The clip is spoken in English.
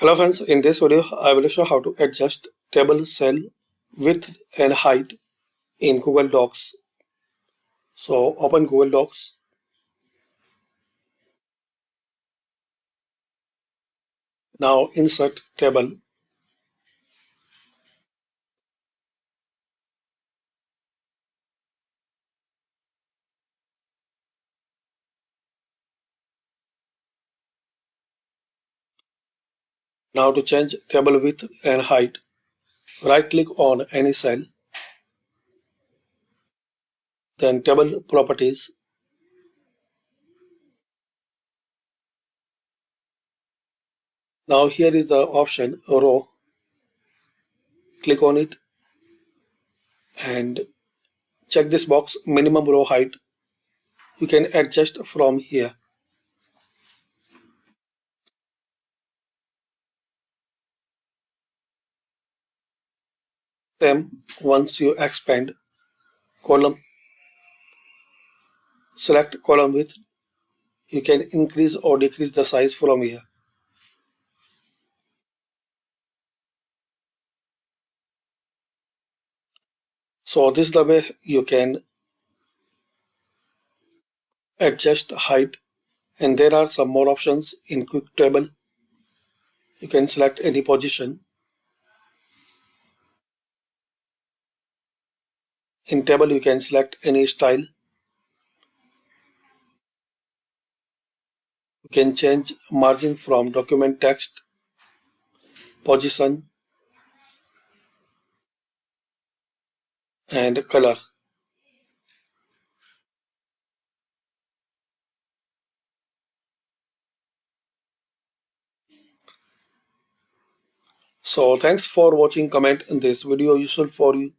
Hello friends, in this video I will show how to adjust table cell width and height in Google Docs. So open Google Docs. Now insert table. Now to change table width and height, right click on any cell, then table properties. Now here is the option row. Click on it and check this box minimum row height. You can adjust from here. Then once you expand column, select column width. You can increase or decrease the size from here. So this is the way you can adjust height, and there are some more options in quick table. You can select any position. In table you can select any style. You can change margin from document text, position and color. So thanks for watching. Comment in this video useful for you.